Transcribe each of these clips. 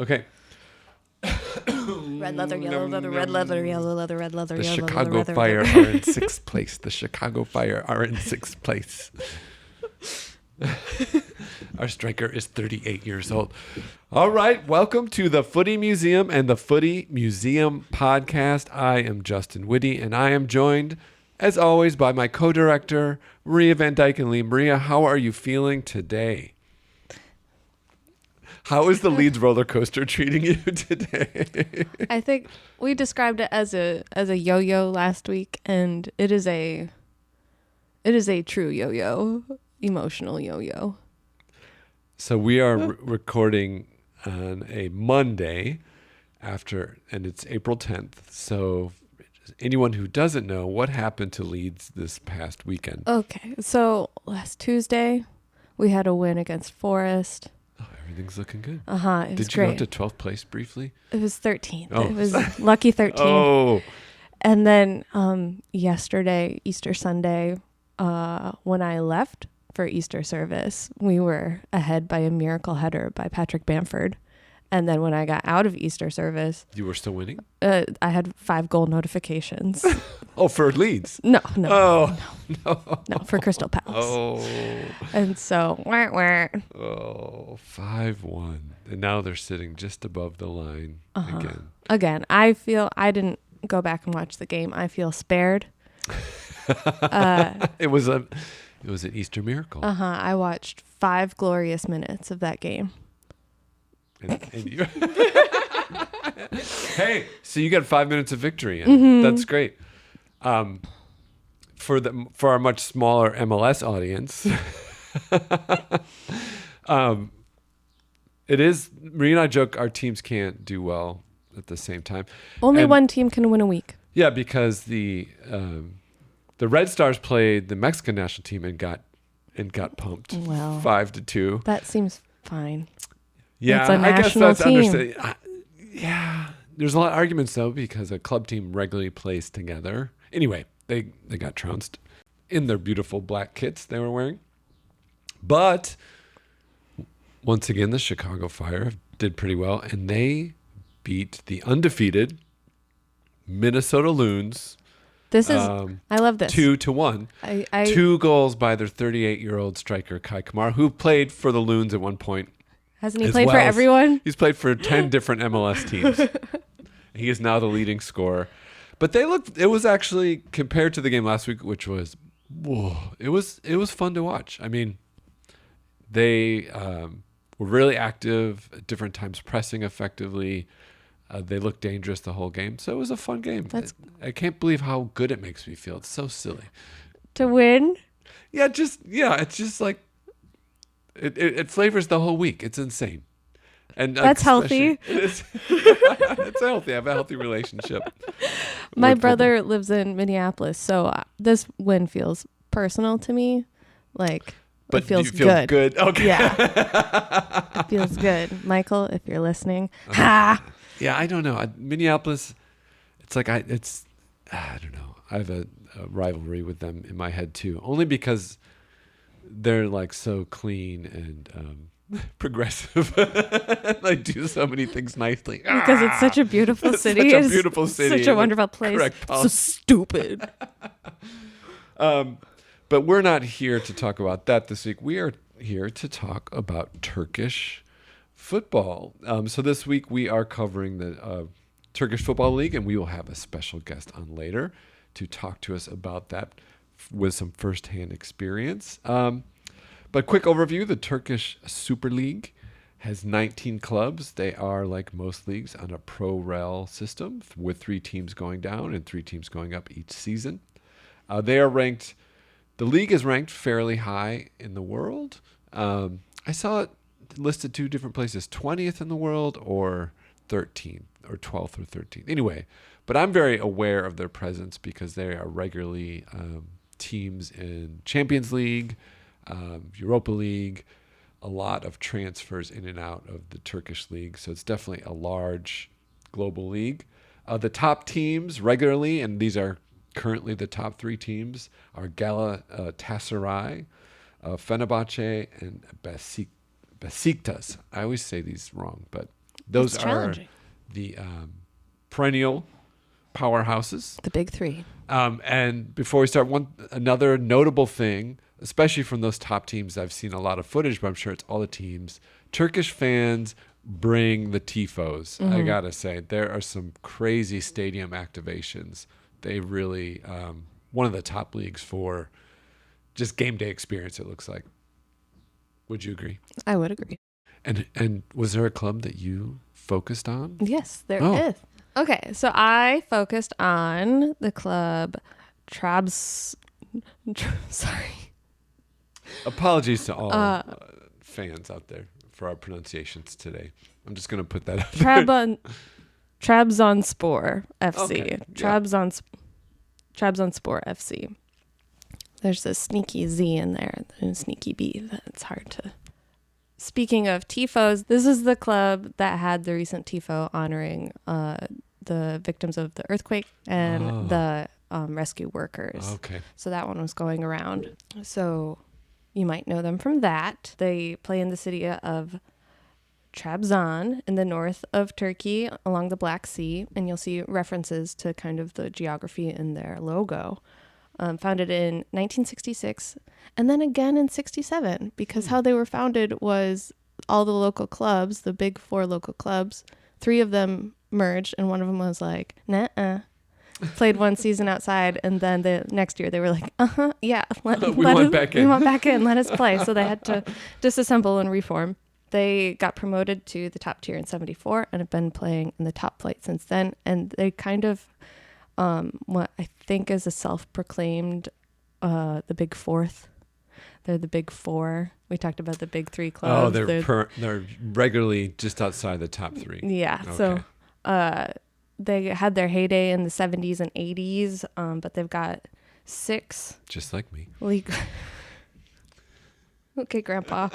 Okay. Red leather, yellow leather, red leather, yellow leather, red leather, The yellow Chicago leather, Fire red are leather. in sixth place. The Chicago Fire are in sixth place. Our striker is 38 years old. All right. Welcome to the Footy Museum and the Footy Museum podcast. I am Justin Whitty, and I am joined, as always, by my co-director, Maria Van Dyke and Lee. Maria, how are you feeling today? How is the Leeds roller coaster treating you today? I think we described it as a yo-yo last week, and it is a true yo-yo, emotional yo-yo. So we are recording on a Monday and it's April 10th. So anyone who doesn't know, what happened to Leeds this past weekend? Okay, so last Tuesday, we had a win against Forest. Oh, everything's looking good. It was Did you great. go to 12th place briefly? It was 13th. Oh. It was lucky 13. Oh, And then yesterday, Easter Sunday, when I left for Easter service, we were ahead by a miracle header by Patrick Bamford. And then when I got out of Easter service, you were still winning? I had 5 goal notifications. Oh, for Leeds? No, for Crystal Palace. Oh. And so, Oh, 5-1. And now they're sitting just above the line again. Again, I feel I didn't go back and watch the game. I feel spared. It was an Easter miracle. I watched 5 glorious minutes of that game. And you Hey, so you got 5 minutes of victory, and that's great. For our much smaller MLS audience, it is. Maria and I joke our teams can't do well at the same time. Only one team can win a week. Yeah, because the Red Stars played the Mexican national team and got pumped 5-2. That seems fine. Yeah, it's a I guess national that's team. understandable. Yeah, there's a lot of arguments though because a club team regularly plays together. Anyway, they got trounced in their beautiful black kits they were wearing. But once again, the Chicago Fire did pretty well, and they beat the undefeated Minnesota Loons. This is I love this. 2-1. I 2 goals by their 38-year-old striker Kai Kamara, who played for the Loons at one point. Hasn't he played for everyone? He's played for 10 different MLS teams. He is now the leading scorer. But it was actually, compared to the game last week, which was, it was fun to watch. I mean, they were really active at different times, pressing effectively. They looked dangerous the whole game. So it was a fun game. I can't believe how good it makes me feel. It's so silly. To win? Yeah, it's just like, it flavors the whole week. It's insane. And that's healthy. It's healthy. I have a healthy relationship. My brother lives in Minneapolis, so this win feels personal to me. Like, but it feels you feel good. Okay. Yeah. It feels good. Michael, if you're listening. Ha! Yeah, I don't know. Minneapolis, it's like I don't know. I have a rivalry with them in my head too. Only because they're like so clean and progressive. They do so many things nicely. Because it's such a beautiful city. Such a beautiful city. Such a wonderful place. Correct So stupid. But we're not here to talk about that this week. We are here to talk about Turkish football. So this week we are covering the Turkish Football League, and we will have a special guest on later to talk to us about that with some firsthand experience. But quick overview, the Turkish Super Lig has 19 clubs. They are, like most leagues, on a pro-rel system with 3 teams going down and 3 teams going up each season. The league is ranked fairly high in the world. I saw it listed 2 different places, 20th in the world or 13th or 12th or 13th. Anyway, but I'm very aware of their presence because they are regularly teams in Champions League, Europa League, a lot of transfers in and out of the Turkish league. So it's definitely a large global league. The top teams regularly, and these are currently the top 3 teams, are Galatasaray, Fenerbahce, and Besiktas. I always say these wrong, but Those It's are challenging. the perennial powerhouses. The big three. And before we start, another notable thing, especially from those top teams, I've seen a lot of footage, but I'm sure it's all the teams. Turkish fans bring the tifos. I gotta say, there are some crazy stadium activations. They really one of the top leagues for just game day experience. It looks like. Would you agree? I would agree. And was there a club that you focused on? Yes, there is. Okay, so I focused on the club sorry. Apologies to all fans out there for our pronunciations today. I'm just going to put that out there. Trabzonspor FC. Okay, Trabzonspor FC. There's a sneaky Z in there and a sneaky B. That's hard to... Speaking of tifos, this is the club that had the recent tifo honoring the victims of the earthquake and the rescue workers. Okay. So that one was going around. So you might know them from that. They play in the city of Trabzon in the north of Turkey along the Black Sea. And you'll see references to kind of the geography in their logo. Founded in 1966 and then again in 67 because how they were founded was all the local clubs, the big four local clubs, 3 of them merged and one of them was like, nah, played one season outside and then the next year they were like, yeah, we want back in, let us play. So they had to disassemble and reform. They got promoted to the top tier in 74 and have been playing in the top flight since then. And they kind of what I think is a self-proclaimed the big fourth. They're the big four. We talked about the big 3 clubs. Oh, they're regularly just outside the top 3. Yeah. Okay. So they had their heyday in the 70s and 80s, but they've got 6 just like me. league. Okay, Grandpa.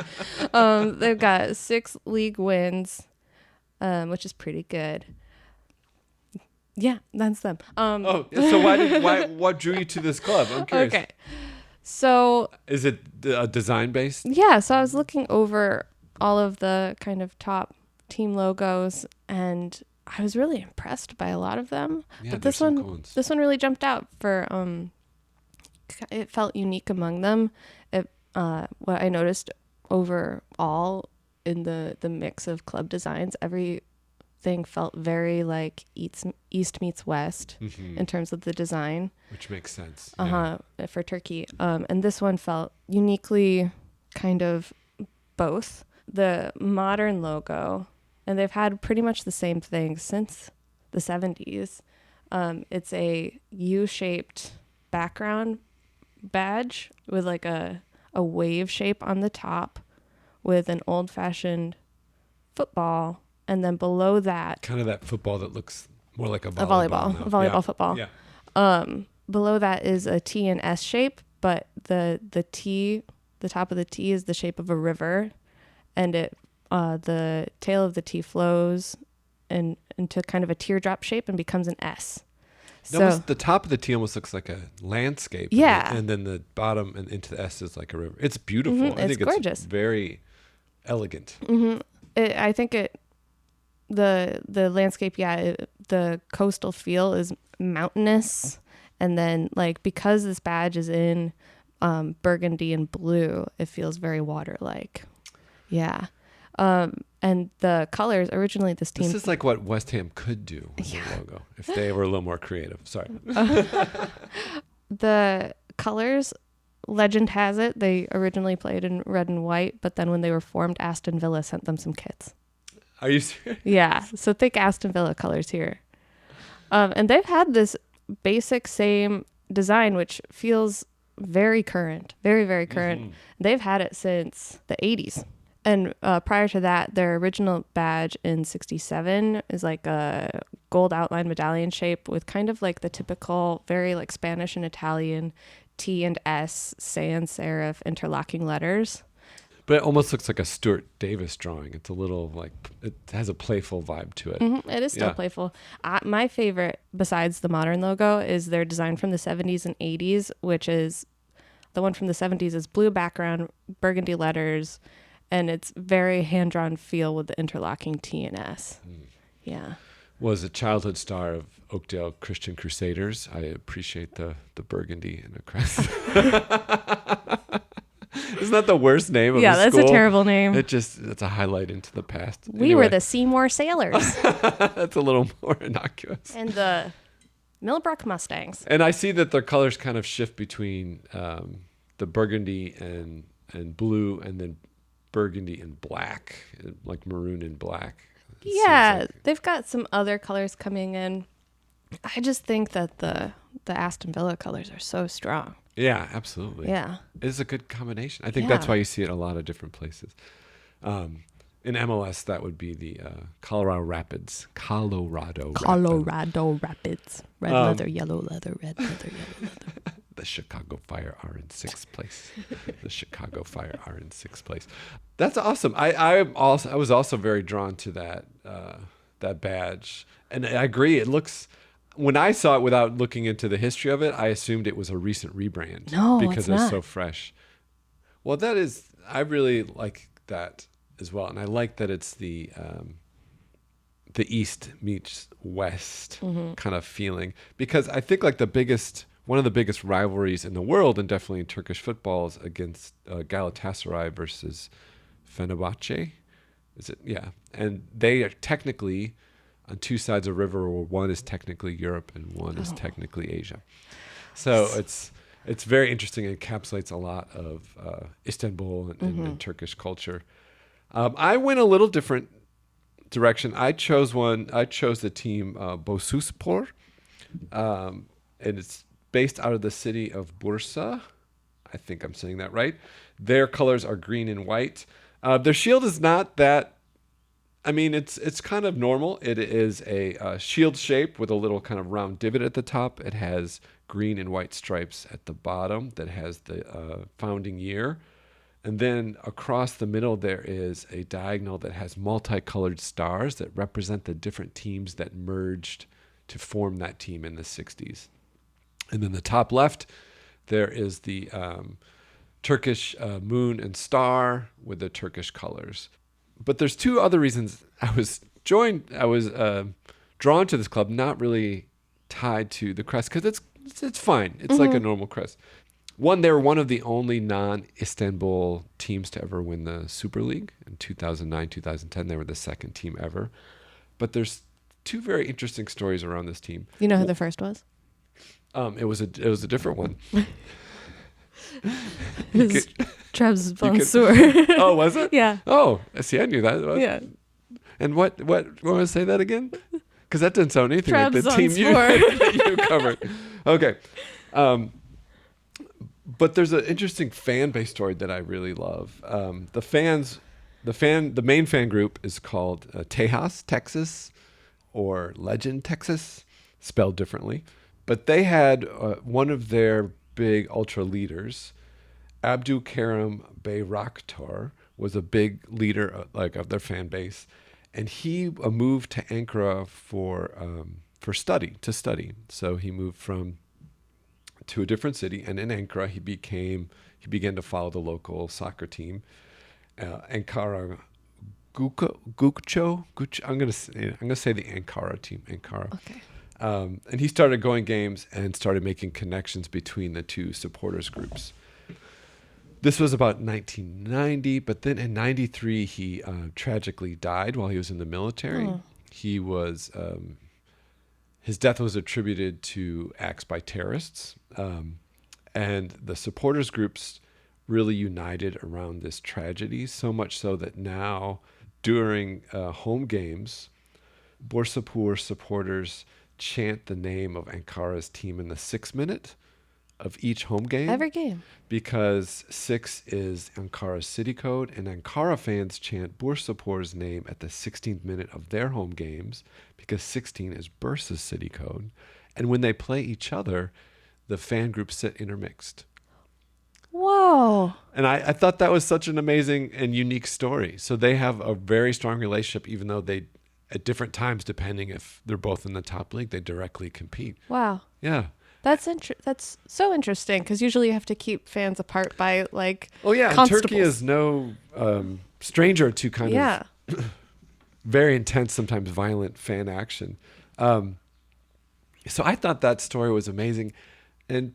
They've got 6 league wins, which is pretty good. Yeah, that's them. So what drew you to this club? I'm curious. Okay. So is it design based? Yeah, so I was looking over all of the kind of top team logos and I was really impressed by a lot of them. Yeah, but this one really jumped out for it felt unique among them. What I noticed overall in the mix of club designs, everything felt very like East meets West in terms of the design, which makes sense. For Turkey. And this one felt uniquely kind of both. The modern logo, and they've had pretty much the same thing since the 70s. It's a U-shaped background badge with like a wave shape on the top with an old-fashioned football. And then below that... Kind of that football that looks more like a volleyball. A volleyball football. Yeah. Below that is a T and S shape, but the top of the T is the shape of a river. And the tail of the T flows into kind of a teardrop shape and becomes an S. So the top of the T almost looks like a landscape. Yeah. And then the bottom and into the S is like a river. It's beautiful. Mm-hmm. I think gorgeous. It's very elegant. Mm-hmm. I think the landscape, the coastal feel is mountainous. And then like, because this badge is in burgundy and blue, it feels very water-like. Yeah. And the colors, originally this team... This is like what West Ham could do with their logo if they were a little more creative. Sorry. The colors, legend has it, they originally played in red and white, but then when they were formed, Aston Villa sent them some kits. Are you serious? Yeah, so thick Aston Villa colors here. And they've had this basic same design, which feels very current, very, very current. Mm-hmm. They've had it since the 80s. And prior to that, their original badge in 67 is like a gold outline medallion shape with kind of like the typical, very like Spanish and Italian T and S sans serif interlocking letters. But it almost looks like a Stuart Davis drawing. It's a little like, it has a playful vibe to it. Mm-hmm. It is still playful. My favorite, besides the modern logo, is their design from the 70s and 80s, which is the one from the 70s is blue background, burgundy letters, And it's very hand-drawn feel with the interlocking T and S. Yeah. Was a childhood star of Oakdale Christian Crusaders. I appreciate the burgundy and a crest. Isn't that the worst name of a that's school? a terrible name. It's a highlight into the past. We were the Seymour Sailors. That's a little more innocuous. And the Millbrook Mustangs. And I see that their colors kind of shift between the burgundy and blue, and then burgundy and black, like maroon and black. Yeah, they've got some other colors coming in. I just think that the Aston Villa colors are so strong. Yeah, absolutely. Yeah. It's a good combination. I think that's why you see it in a lot of different places. In MLS, that would be the Colorado Rapids. Colorado Rapids. Red leather, yellow leather, red leather, yellow leather. The Chicago Fire are in sixth place. The Chicago Fire are in sixth place. That's awesome. I was also very drawn to that badge, and I agree. It looks. When I saw it without looking into the history of it, I assumed it was a recent rebrand. No, because it's so fresh. Well, I really like that as well, and I like that it's the East meets West kind of feeling, because I think like one of the biggest rivalries in the world, and definitely in Turkish football, is against Galatasaray versus Fenerbahce. Is it? Yeah, and they are technically on two sides of a river, where one is technically Europe and one is technically Asia. So it's very interesting. It encapsulates a lot of Istanbul and Turkish culture. I went a little different direction. I chose the team Bursaspor, and it's based out of the city of Bursa. I think I'm saying that right. Their colors are green and white. Their shield is not that. I mean, it's kind of normal. It is a shield shape with a little kind of round divot at the top. It has green and white stripes at the bottom that has the founding year. And then across the middle, there is a diagonal that has multicolored stars that represent the different teams that merged to form that team in the 60s. And then the top left, there is the Turkish moon and star with the Turkish colors. But there's two other reasons I was drawn to this club, not really tied to the crest, because it's fine. It's like a normal crest. One, they were one of the only non-Istanbul teams to ever win the Super League in 2009, 2010. They were the second team ever. But there's two very interesting stories around this team. You know who the first was? It was a different one. Trabzonspor. Oh, was it? Yeah. Oh, see, I knew that. Yeah. And what want to say that again? Because that didn't sound anything like the team you covered. Okay. But there's an interesting fan base story that I really love. The main fan group is called Tejas, Texas, or Legend, Texas, spelled differently. But they had one of their big ultra leaders, Abdul Karim Bayraktar, was a big leader of their fan base, and he moved to Ankara to study. So he moved to a different city, and in Ankara he began to follow the local soccer team, Ankara Gukço. I'm gonna say the Ankara team, Ankara. Okay. And he started going games and started making connections between the two supporters groups. This was about 1990, but then in 93 he tragically died while he was in the military. Oh. He was his death was attributed to acts by terrorists, and the supporters groups really united around this tragedy, so much so that now during home games, Bursaspor supporters chant the name of Ankara's team in the 6th minute of each home game. Every game. Because 6 is Ankara's city code, and Ankara fans chant Bursaspor's name at the 16th minute of their home games because 16 is Bursa's city code. And when they play each other, the fan groups sit intermixed. Whoa. And I thought that was such an amazing and unique story. So they have a very strong relationship, even though they, at different times, depending if they're both in the top league, they directly compete. Wow. Yeah. That's so interesting, because usually you have to keep fans apart by Oh yeah, constables. Turkey is no stranger to kind Yeah. of very intense, sometimes violent fan action. So I thought that story was amazing. And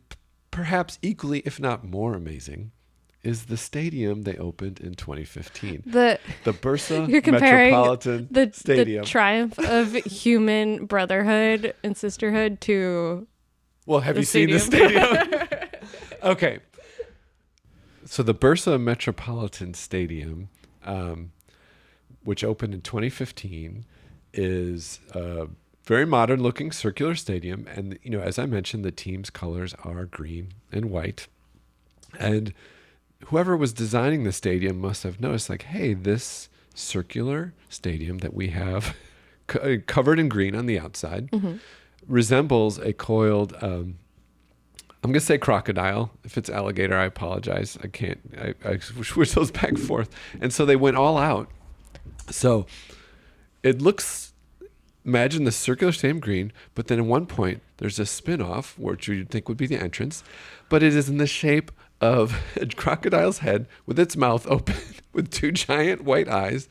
perhaps equally, if not more amazing, is the stadium they opened in 2015. The Bursa You're comparing Metropolitan Stadium. the triumph of human brotherhood and sisterhood to Well, have the you seen the stadium? Okay. So the Bursa Metropolitan Stadium, which opened in 2015, is a very modern looking circular stadium. And, you know, as I mentioned, the team's colors are green and white. And whoever was designing the stadium must have noticed, like, hey, this circular stadium that we have covered in green on the outside resembles a coiled, I'm going to say crocodile. If it's alligator, I apologize. I can't, I switch those back and forth. And so they went all out. So it looks, imagine the circular stadium green, but then at one point there's a spin-off, which you'd think would be the entrance, but it is in the shape of a crocodile's head with its mouth open with two giant white eyes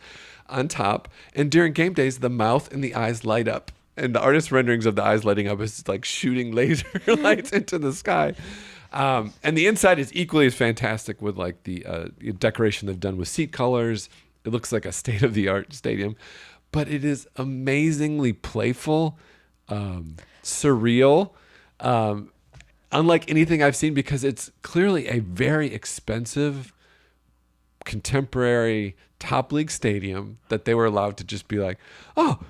on top. And during game days, the mouth and the eyes light up. And the artist renderings of the eyes lighting up is like shooting laser lights into the sky. And the inside is equally as fantastic with like the decoration they've done with seat colors. It looks like a state-of-the-art stadium. But it is amazingly playful, surreal, unlike anything I've seen, because it's clearly a very expensive, contemporary top league stadium that they were allowed to just be like, oh,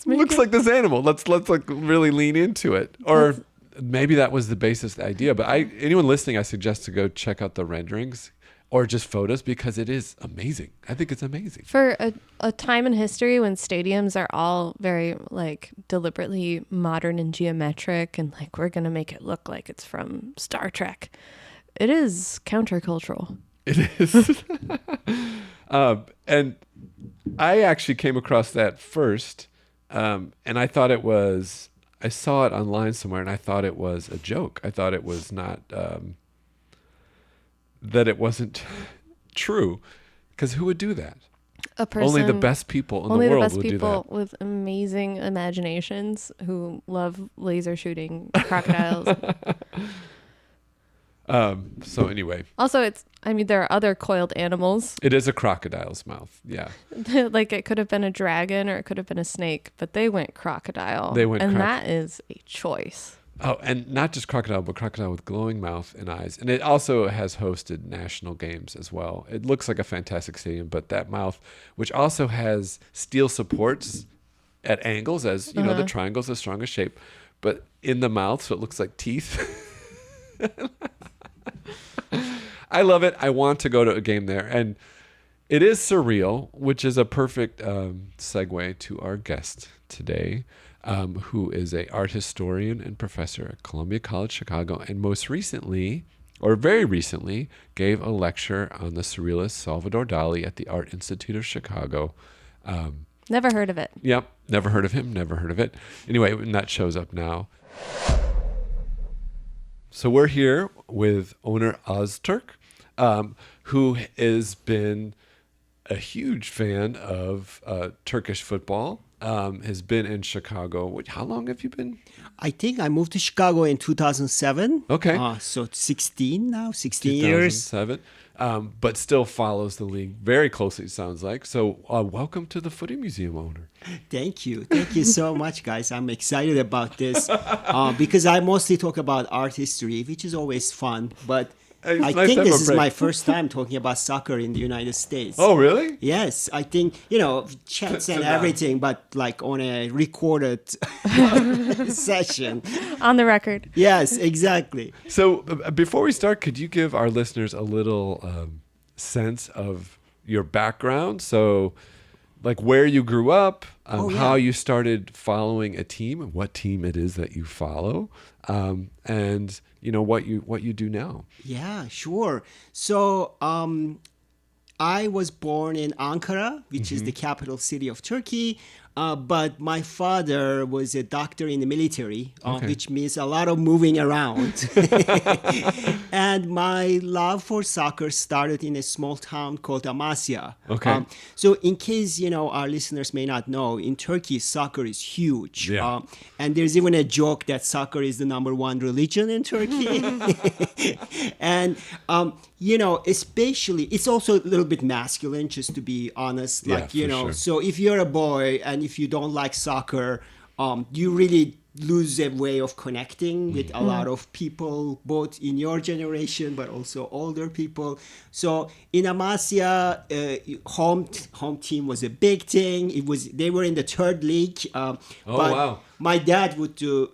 looks like this animal. Let's like really lean into it. Or maybe that was the basis of the idea. But anyone listening, I suggest to go check out the renderings or just photos, because it is amazing. I think it's amazing. For a time in history when stadiums are all very like deliberately modern and geometric and like we're going to make it look like it's from Star Trek, it is countercultural. It is. And I actually came across that first, and I thought it was, I saw it online somewhere and I thought it was a joke. I thought it was not, that it wasn't true, because who would do that? A person, only the best people in the world would do that. Only the best people with amazing imaginations who love laser shooting crocodiles. So anyway. Also, there are other coiled animals. It is a crocodile's mouth. Yeah. Like it could have been a dragon or it could have been a snake, but they went crocodile. That is a choice. Oh, and not just crocodile, but crocodile with glowing mouth and eyes. And it also has hosted national games as well. It looks like a fantastic stadium, but that mouth, which also has steel supports at angles, as you know, the triangle's the strongest shape, but in the mouth, so it looks like teeth. I love it. I want to go to a game there. And it is surreal, which is a perfect segue to our guest today, who is an art historian and professor at Columbia College Chicago, and most recently, or very recently, gave a lecture on the surrealist Salvador Dali at the Art Institute of Chicago. Never heard of it. Yep, never heard of him, never heard of it. Anyway, and that shows up now. So we're here with Onur Ozturk, who has been a huge fan of Turkish football. Has been in Chicago. How long have you been? I think I moved to Chicago in 2007. Okay. So 16 years. 2007. But still follows the league very closely, it sounds like. So welcome to the Footy Museum, Onur. Thank you. Thank you so much, guys. I'm excited about this because I mostly talk about art history, which is always fun. But I think this is my first time talking about soccer in the United States. Oh, really? Yes. I think, chats and everything, but like on a recorded session. On the record. Yes, exactly. So before we start, could you give our listeners a little sense of your background? So like where you grew up, how you started following a team, what team it is that you follow, and what you do now. Yeah, sure. So I was born in Ankara, which is the capital city of Turkey. But my father was a doctor in the military, Okay. which means a lot of moving around. And my love for soccer started in a small town called Amasya. Okay. So in case, our listeners may not know, in Turkey, soccer is huge. Yeah. And there's even a joke that soccer is the number one religion in Turkey. And, especially, it's also a little bit masculine, just to be honest. Yeah, Like, for sure. so if you're a boy and if you don't like soccer, you really lose a way of connecting with a lot of people, both in your generation but also older people. So in Amasya, home team was a big thing. They were in the third league. But wow. my dad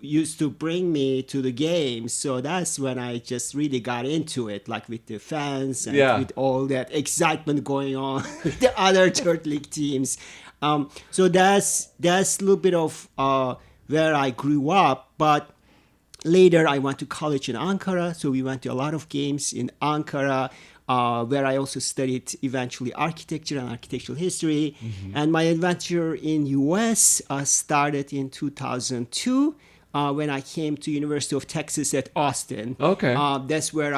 used to bring me to the games, so that's when I just really got into it, like with the fans and with all that excitement going on with the other third league teams. So that's a little bit of where I grew up. But later I went to college in Ankara, so we went to a lot of games in Ankara, where I also studied eventually architecture and architectural history. And my adventure in US started in 2002 when I came to University of Texas at Austin. Okay. That's where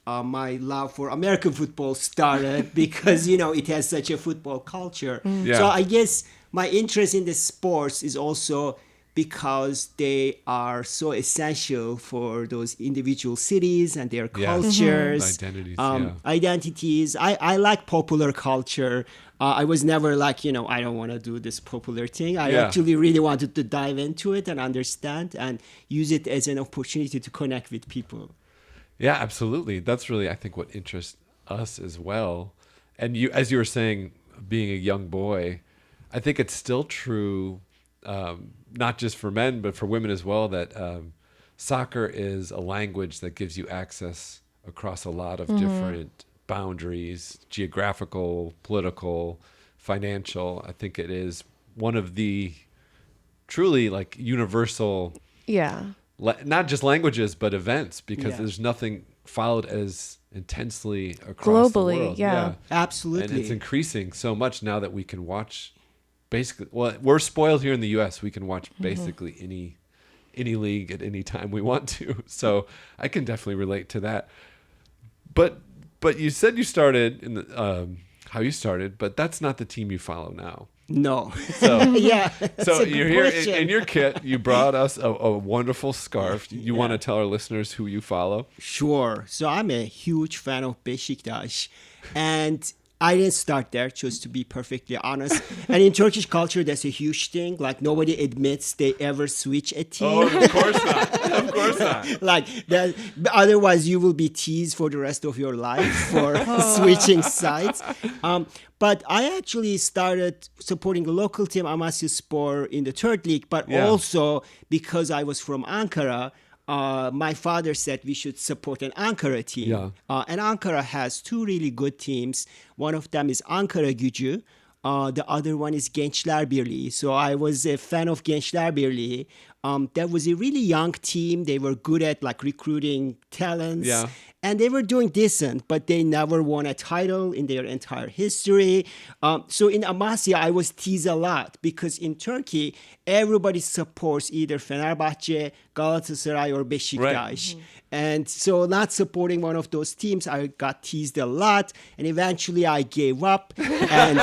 my love for American football started because, it has such a football culture. Yeah. So I guess my interest in the sports is also because they are so essential for those individual cities and their cultures, identities. I like popular culture. I was never like, I don't want to do this popular thing. I actually really wanted to dive into it and understand and use it as an opportunity to connect with people. Yeah, absolutely. That's really, I think, what interests us as well. And you, as you were saying, being a young boy, I think it's still true, not just for men, but for women as well, that soccer is a language that gives you access across a lot of different boundaries, geographical, political, financial. I think it is one of the truly like universal, not just languages, but events, because there's nothing followed as intensely across globally, the world. yeah. Absolutely. And it's increasing so much now that we can watch basically, well, we're spoiled here in the US. We can watch basically any league at any time we want to. So I can definitely relate to that. But you said you started in the how you started, but that's not the team you follow now. No. So Yeah. so you're here in your kit. You brought us a wonderful scarf. You want to tell our listeners who you follow? Sure. So I'm a huge fan of Beşiktaş, and I didn't start there, just to be perfectly honest. And in Turkish culture, that's a huge thing. Like, nobody admits they ever switch a team. Oh, of course not. Of course not. Like that. Otherwise, you will be teased for the rest of your life for switching sides. But I actually started supporting the local team, Bursaspor, in the third league. But also because I was from Ankara, my father said we should support an Ankara team. Yeah. And Ankara has two really good teams. One of them is Ankara Gücü. The other one is Gençler Birliği. So I was a fan of Gençler Birliği. That was a really young team. They were good at like recruiting talents. Yeah. And they were doing decent, but they never won a title in their entire history. So in Amasya, I was teased a lot because in Turkey, everybody supports either Fenerbahçe, Galatasaray, or Beşiktaş. Right. And so not supporting one of those teams, I got teased a lot. And eventually I gave up. And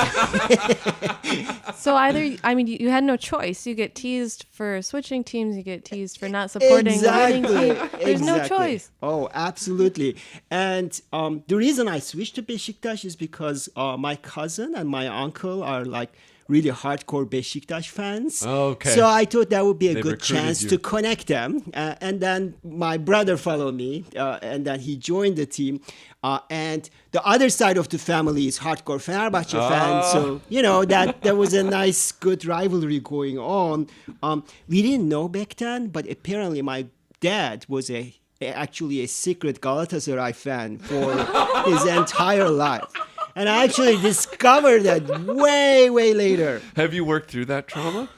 So you had no choice. You get teased for switching teams. You get teased for not supporting the winning team. There's no choice. Oh, absolutely. And the reason I switched to Beşiktaş is because my cousin and my uncle are like really hardcore Beşiktaş fans. Okay. So I thought that would be a They good recruited chance you. to connect them. And then my brother followed me, and then he joined the team. And the other side of the family is hardcore Fenerbahçe fans. So, that there was a nice, good rivalry going on. We didn't know back then, but apparently my dad was actually a secret Galatasaray fan for his entire life. And I actually discovered that way, way later. Have you worked through that trauma?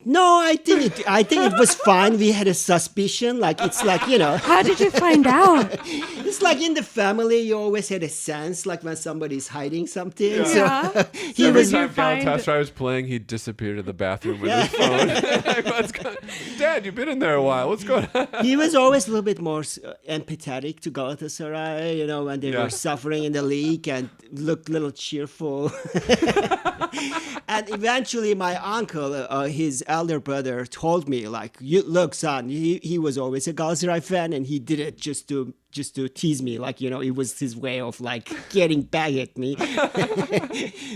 No, I think it was fine. We had a suspicion, like it's like, How did you find out? it's like in the family you always had a sense like when somebody's hiding something. Yeah. So he Every was time find- Galatasaray was playing, he'd disappear to the bathroom with his phone. Dad, you've been in there a while. What's going on? he was always a little bit more empathetic to Galatasaray, when they were suffering in the league, and looked a little cheerful. And eventually my uncle, his elder brother, told me, like, look, son, he was always a Galatasaray fan, and he did it just to tease me, like, it was his way of like getting back at me.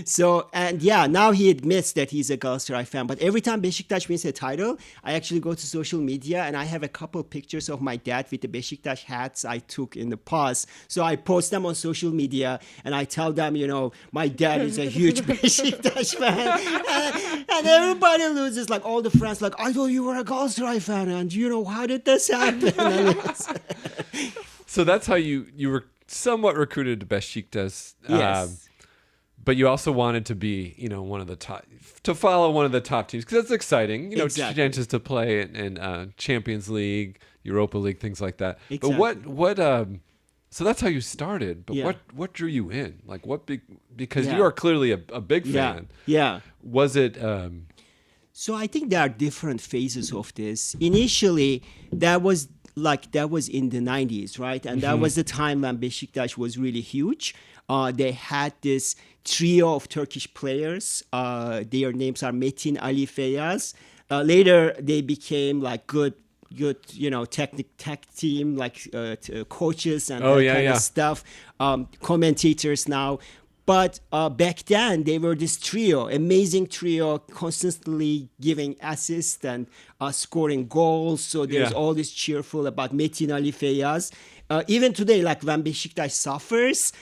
So, and yeah, now he admits that he's a Galatasaray fan, but every time Beşiktaş wins a title, I actually go to social media and I have a couple pictures of my dad with the Beşiktaş hats I took in the past. So I post them on social media and I tell them, my dad is a huge Beşiktaş fan. And everybody loses, like all the friends, like, I thought you were a Galatasaray fan, and how did this happen? So that's how you were somewhat recruited to Beşiktaş. Yes. But you also wanted to be, one of the top, to follow one of the top teams, because that's exciting. Exactly. Chances to play in Champions League, Europa League, things like that. Exactly. But what? So that's how you started. But Yeah. what drew you in? Like because Yeah. you are clearly a big fan. Yeah. Was it? So I think there are different phases of this. Initially, that was in the 90s, right? And that was the time when Beşiktaş was really huge. They had this trio of Turkish players. Their names are Metin, Ali, Feyyaz. Later, they became like good tech team, like coaches and that kind of stuff, commentators now. But back then, they were this trio, amazing trio, constantly giving assists and scoring goals. So there's all this cheerful about Metin, Ali, Feyyaz. Even today, like when Beşiktaş suffers,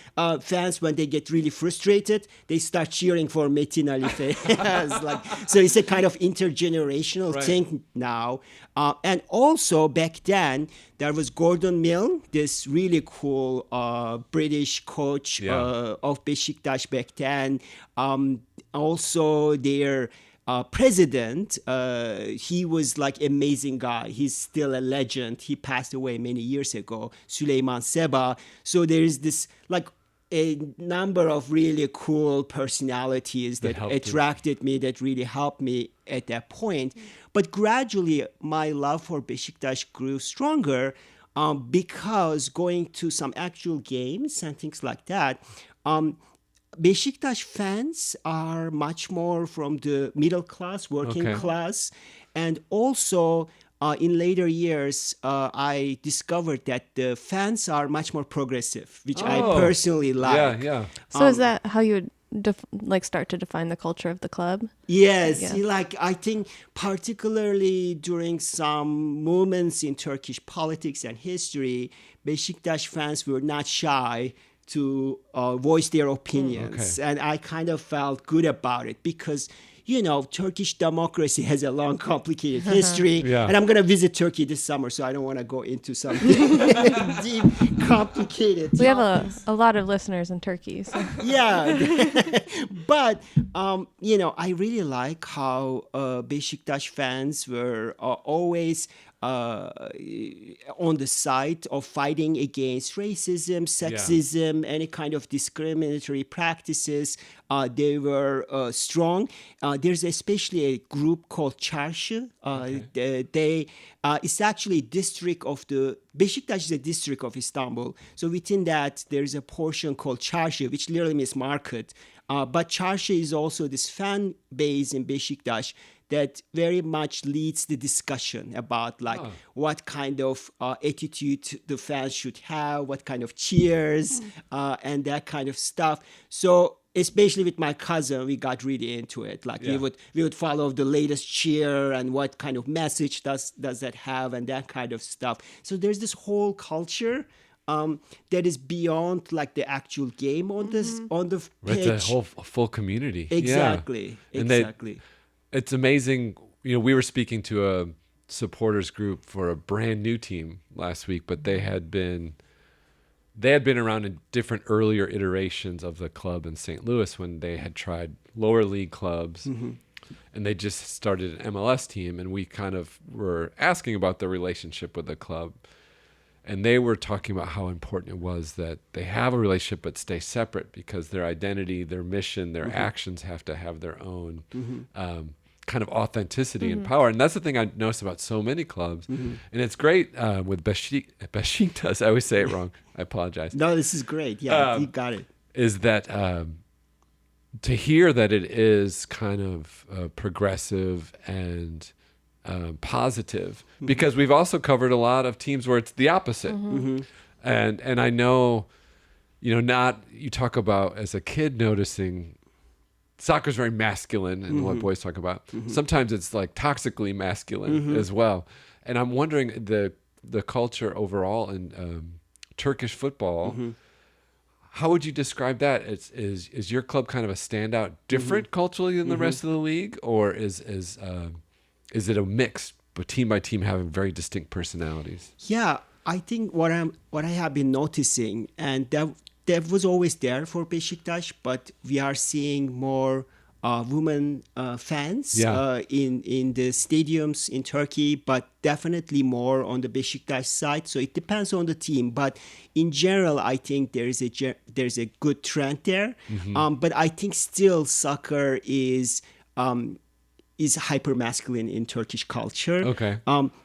fans, when they get really frustrated, they start cheering for Metin, Ali, Feyyaz. So it's a kind of intergenerational thing now. And also back then, there was Gordon Mill, this really cool British coach of Beşiktaş back then. Also their president, he was like amazing guy. He's still a legend. He passed away many years ago, Süleyman Seba. So there is this like a number of really cool personalities that attracted me, that really helped me at that point. But gradually, my love for Beşiktaş grew stronger because going to some actual games and things like that, Beşiktaş fans are much more from the middle class, working class. And also, in later years, I discovered that the fans are much more progressive, which I personally like. Yeah. So is that how you would start to define the culture of the club? Yes, Yeah. I think particularly during some moments in Turkish politics and history, Beşiktaş fans were not shy to voice their opinions. And I kind of felt good about it because, Turkish democracy has a long, complicated history. And I'm going to visit Turkey this summer, so I don't want to go into something deep, complicated. We have a lot of listeners in Turkey. So. Yeah. But, I really like how Beşiktaş fans were always on the side of fighting against racism, sexism, any kind of discriminatory practices. They were strong. There's especially a group called Çarşı. It's actually a district of Beşiktaş is a district of Istanbul. So within that, there's a portion called Çarşı, which literally means market. But Çarşı is also this fan base in Beşiktaş that very much leads the discussion about what kind of attitude the fans should have, what kind of cheers, and that kind of stuff. So especially with my cousin, we got really into it. We would follow the latest cheer and what kind of message does that have and that kind of stuff. So there's this whole culture that is beyond the actual game on the pitch. It's a whole full community. Exactly. Yeah. Exactly. It's amazing. We were speaking to a supporters group for a brand new team last week, but they had been around in different earlier iterations of the club in St. Louis when they had tried lower league clubs. and they just started an MLS team, and we kind of were asking about their relationship with the club. And they were talking about how important it was that they have a relationship but stay separate, because their identity, their mission, their actions have to have their own kind of authenticity and power. And that's the thing I noticed about so many clubs. And it's great with Besiktas. I always say it wrong. I apologize. No, this is great. Yeah, you got it. Is that to hear that it is kind of progressive and positive, because we've also covered a lot of teams where it's the opposite. And I know, not, you talk about as a kid noticing soccer's very masculine and what boys talk about. Sometimes it's like toxically masculine as well. And I'm wondering the culture overall in Turkish football, how would you describe that? Is your club kind of a standout, different culturally than the rest of the league, or is it a mix, but team by team having very distinct personalities? Yeah, I think what I have been noticing, and that was always there for Beşiktaş, but we are seeing more women fans in the stadiums in Turkey, but definitely more on the Beşiktaş side. So it depends on the team, but in general, I think there's a good trend there. But I think still soccer is hyper masculine in Turkish culture. Okay.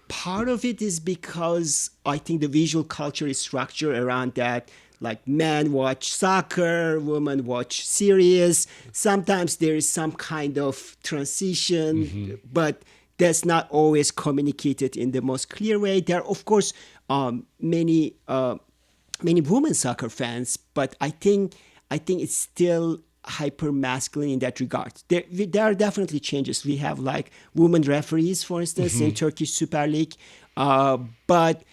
Part of it is because I think the visual culture is structured around that. Like men watch soccer, women watch series. Sometimes there is some kind of transition, but that's not always communicated in the most clear way. There are, of course, many women soccer fans, but I think it's still hyper masculine in that regard. There are definitely changes. We have like women referees, for instance, in Turkish Super Lig, but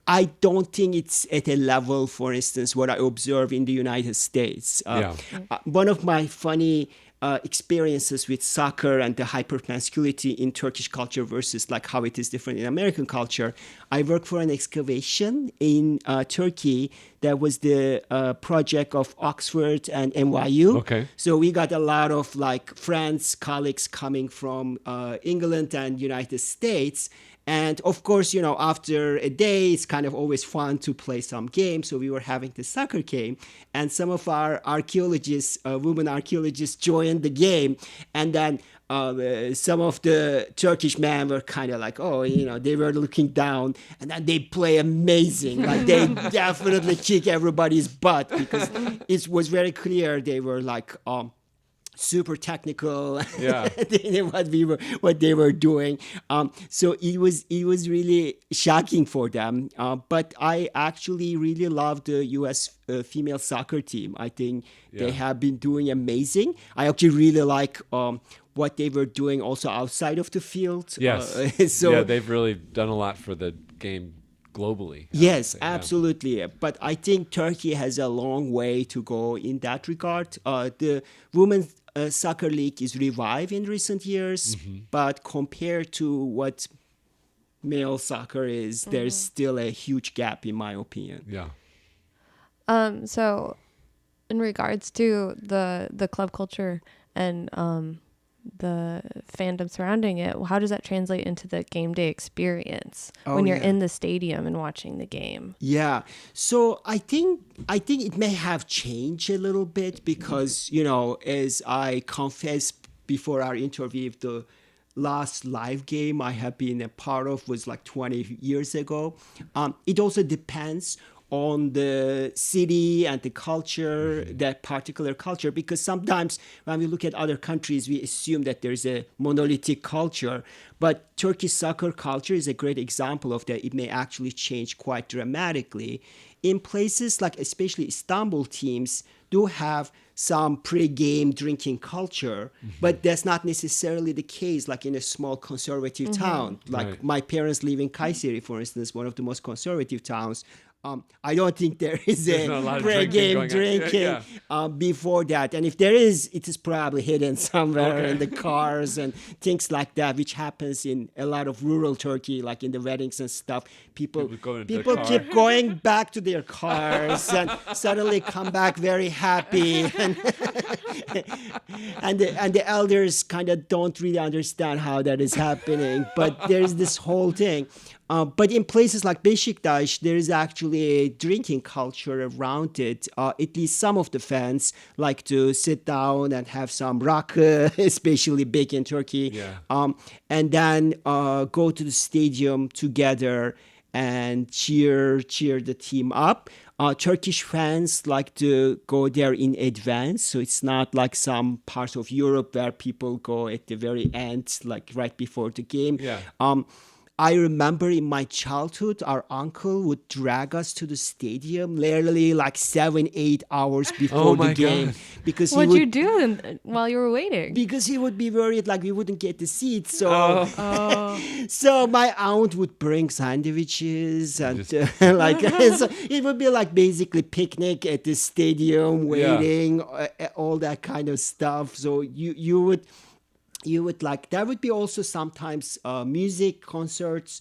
I don't think it's at a level, for instance, what I observe in the United States. One of my funny experiences with soccer and the hypermasculinity in Turkish culture versus like how it is different in American culture. I worked for an excavation in Turkey that was the project of Oxford and NYU. Okay. So we got a lot of like friends, colleagues coming from England and United States. And of course, after a day, it's kind of always fun to play some games. So we were having the soccer game, and some of our archaeologists, women archaeologists, joined the game. And then some of the Turkish men were kind of like, they were looking down, and then they play amazing. Like they definitely kick everybody's butt, because it was very clear they were like, super technical in what they were doing. So it was really shocking for them. But I actually really love the U.S. Female soccer team. I think they have been doing amazing. I actually really like what they were doing also outside of the field. Yes. They've really done a lot for the game globally. Yes, absolutely. But I think Turkey has a long way to go in that regard. The women's soccer league is revived in recent years, but compared to what male soccer is, there's still a huge gap, in my opinion. Yeah. So in regards to the club culture and the fandom surrounding it, how does that translate into the game day experience when you're in the stadium and watching the game? Yeah. So I think it may have changed a little bit because, as I confessed before our interview, the last live game I have been a part of was like 20 years ago. It also depends on the city and the culture, that particular culture, because sometimes when we look at other countries, we assume that there's a monolithic culture, but Turkish soccer culture is a great example of that. It may actually change quite dramatically. In places like especially Istanbul teams do have some pre-game drinking culture, but that's not necessarily the case like in a small conservative town. Like my parents live in Kayseri, for instance, one of the most conservative towns. I don't think there is There's not a lot of pre-game drinking going on. before that. And if there is, it is probably hidden somewhere in the cars and things like that, which happens in a lot of rural Turkey, like in the weddings and stuff. People keep going back to their cars and suddenly come back very happy. And the elders kind of don't really understand how that is happening. But there's this whole thing. But in places like Beşiktaş, there is actually a drinking culture around it. At least some of the fans like to sit down and have some rakı, especially big in Turkey. Yeah. And then go to the stadium together and cheer the team up. Turkish fans like to go there in advance, so it's not like some parts of Europe where people go at the very end, like right before the game. Yeah. I remember in my childhood, our uncle would drag us to the stadium literally like 7-8 hours before the game. God. Because What'd you do while you were waiting? Because he would be worried like we wouldn't get the seats. So, so my aunt would bring sandwiches and so it would be like basically picnic at the stadium, waiting, all that kind of stuff. So you would like, there would be also sometimes music concerts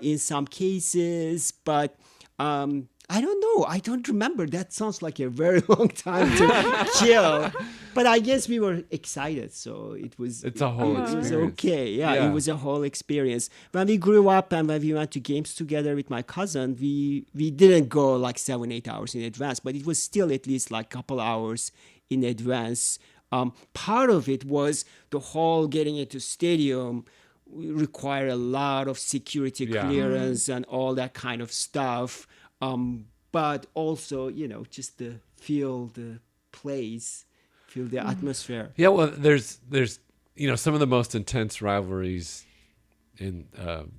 in some cases, but I don't know. I don't remember. That sounds like a very long time to chill. But I guess we were excited, so it's a whole experience. It was okay. Yeah, it was a whole experience. When we grew up and when we went to games together with my cousin, we didn't go like 7-8 hours in advance, but it was still at least like a couple hours in advance. Part of it was the whole getting into stadium require a lot of security clearance and all that kind of stuff. But also, just to feel the place, feel the atmosphere. Yeah, well, there's some of the most intense rivalries in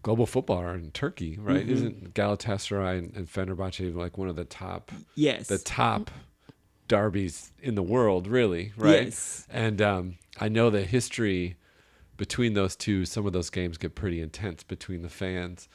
global football are in Turkey, right? Mm-hmm. Isn't Galatasaray and Fenerbahce like one of the top? Yes. The top derbies in the world, really, right? Yes. And I know the history between those two. Some of those games get pretty intense between the fans.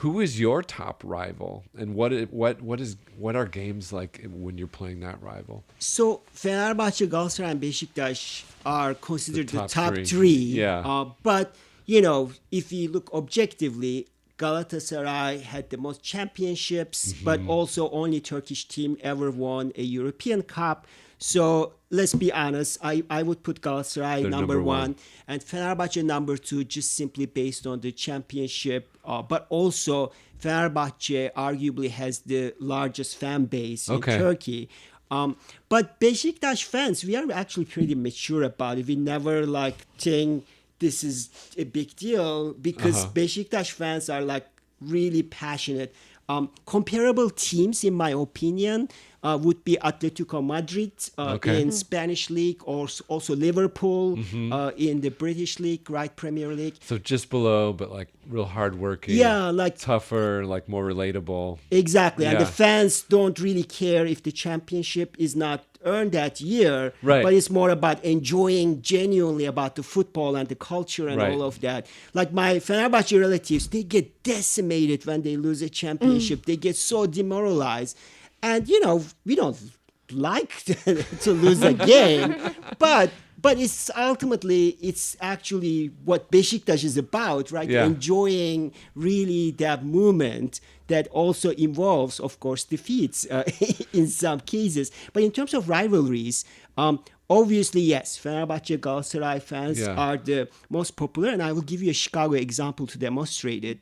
Who is your top rival, and what are games like when you're playing that rival? So Fenerbahce, Galatasaray, and Beşiktaş are considered the top three. Yeah. But if you look objectively, Galatasaray had the most championships, but also only Turkish team ever won a European Cup. So let's be honest, I would put Galatasaray number one and Fenerbahce number two, just simply based on the championship. But also Fenerbahce arguably has the largest fan base in Turkey. But Beşiktaş fans, we are actually pretty mature about it. We never think this is a big deal because Beşiktaş fans are like really passionate. Comparable teams, in my opinion, would be Atletico Madrid in Spanish league, or also Liverpool in the British league, right? Premier League. So just below, but like real hardworking. Yeah, like tougher, like more relatable. Exactly, and the fans don't really care if the championship is not earned that year, right? But it's more about enjoying genuinely about the football and the culture and all of that. Like my Fenerbahce relatives, they get decimated when they lose a championship. They get so demoralized. And, we don't like to lose a game, but it's ultimately, it's actually what Beşiktaş is about, right? Yeah. Enjoying really that moment that also involves, of course, defeats in some cases. But in terms of rivalries, obviously, yes, Fenerbahce, Galatasaray fans are the most popular, and I will give you a Chicago example to demonstrate it.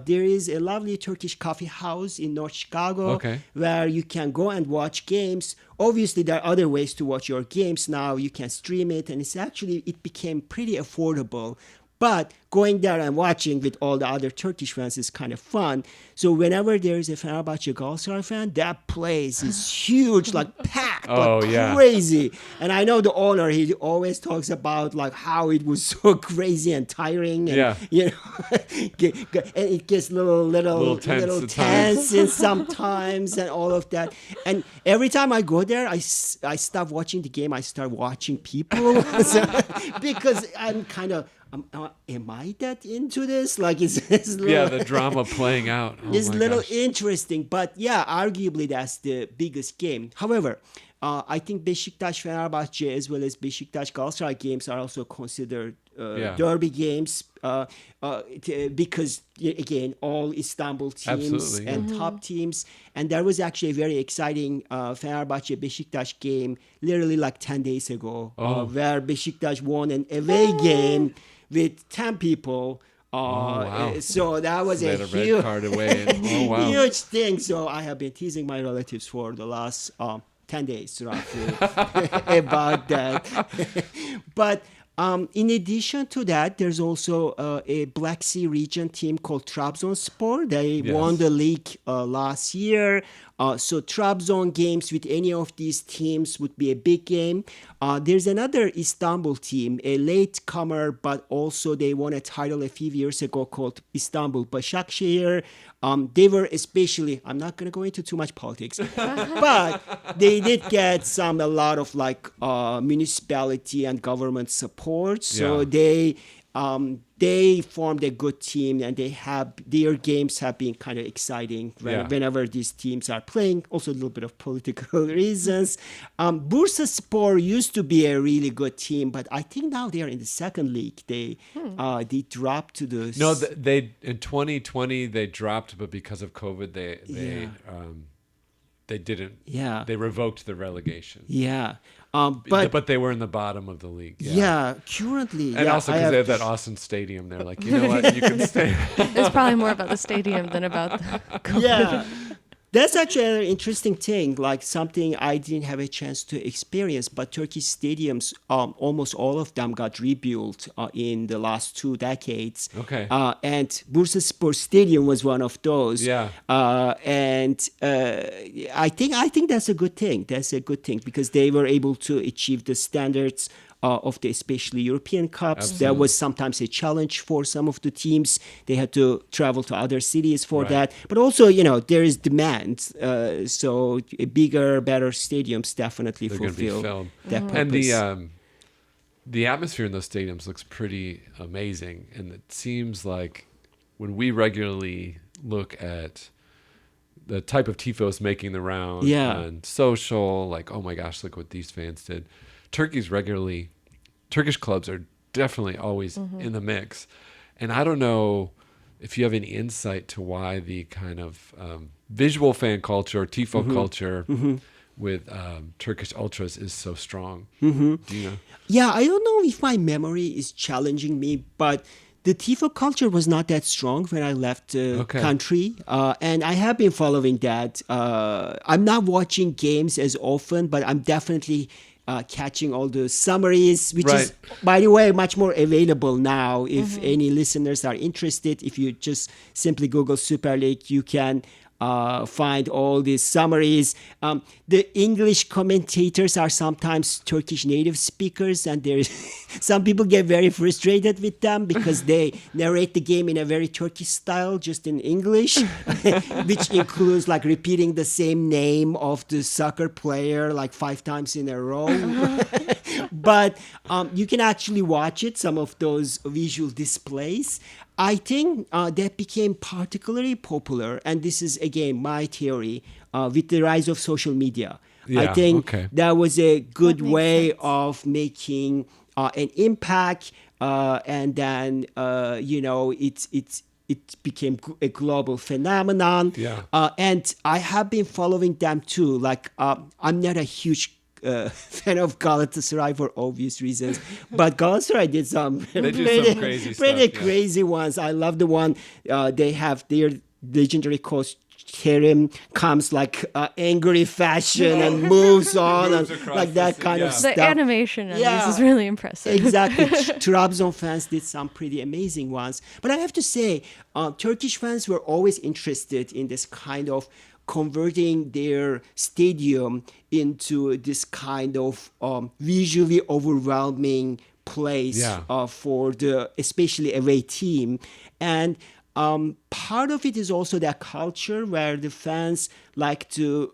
There is a lovely Turkish coffee house in North Chicago where you can go and watch games. Obviously, there are other ways to watch your games now. You can stream it, and it became pretty affordable. But going there and watching with all the other Turkish fans is kind of fun. So whenever there is a Fenerbahce Galatasaray fan, that place is huge, like packed, crazy. And I know the owner, he always talks about like how it was so crazy and tiring. And, and it gets little tense in sometimes and all of that. And every time I go there, I stop watching the game. I start watching people because I'm kind of am I that into this? Like, it's the drama playing out. Oh it's a my little gosh. interesting, but yeah, arguably that's the biggest game. However, I think Beşiktaş Fenerbahçe as well as Beşiktaş Galatasaray games are also considered derby games because again, all Istanbul teams Absolutely, yeah. and top teams. And there was actually a very exciting Fenerbahçe Beşiktaş game literally like 10 days ago, where Beşiktaş won an away game with 10 people. Wow. So that was They a had a red huge, card away. Oh, wow. huge thing. So I have been teasing my relatives for the last 10 days roughly about that. But in addition to that, there's also a Black Sea region team called Trabzonspor. They won the league last year. So Trabzon games with any of these teams would be a big game. There's another Istanbul team, a latecomer, but also they won a title a few years ago called Istanbul Başakşehir. They were especially, I'm not going to go into too much politics, but they did get a lot of like municipality and government support. So they formed a good team, and their games have been kind of exciting whenever these teams are playing. Also a little bit of political reasons. Bursaspor used to be a really good team, but I think now they are in the second league. They dropped to the They in 2020 they dropped, but because of COVID they didn't. Yeah. They revoked the relegation. Yeah. But they were in the bottom of the league. Yeah, currently. And also because they have that awesome stadium. They're like, you know what, you can stay. It's probably more about the stadium than about the COVID. Yeah. That's actually an interesting thing, like something I didn't have a chance to experience. But Turkish stadiums, almost all of them got rebuilt in the last 2 decades. Okay. And Bursaspor Stadium was one of those. Yeah. And I think that's a good thing. That's a good thing because they were able to achieve the standards of the especially European Cups. Absolutely. There was sometimes a challenge for some of the teams. They had to travel to other cities for that. But also, there is demand. So a bigger, better stadiums definitely fulfill that purpose. And the atmosphere in those stadiums looks pretty amazing. And it seems like when we regularly look at the type of tifos making the round on social, like, oh my gosh, look what these fans did. Turkish clubs are definitely always in the mix. And I don't know if you have any insight to why the kind of visual fan culture, or tifo culture with Turkish ultras is so strong. Do you know? Yeah, I don't know if my memory is challenging me, but the tifo culture was not that strong when I left the country. And I have been following that. I'm not watching games as often, but I'm definitely catching all the summaries, which is, by the way, much more available now. If any listeners are interested, if you just simply Google Super League, you can find all these summaries. The English commentators are sometimes Turkish native speakers, and there's some people get very frustrated with them because they narrate the game in a very Turkish style, just in English, which includes like repeating the same name of the soccer player like 5 times in a row. But you can actually watch it, some of those visual displays. I think that became particularly popular, and this is, again, my theory, with the rise of social media. I think that was a good way of making an impact, and then, it became a global phenomenon. And I have been following them too. Like, I'm not a huge fan of Galatasaray for obvious reasons, but Galatasaray did some pretty crazy ones. I love the one they have their legendary coach Kerim comes like angry fashion and moves on and like that kind of stuff. The animation on this is really impressive. Exactly. Trabzon fans did some pretty amazing ones. But I have to say, Turkish fans were always interested in this kind of converting their stadium into this kind of visually overwhelming place for the especially away team. And part of it is also that culture where the fans like to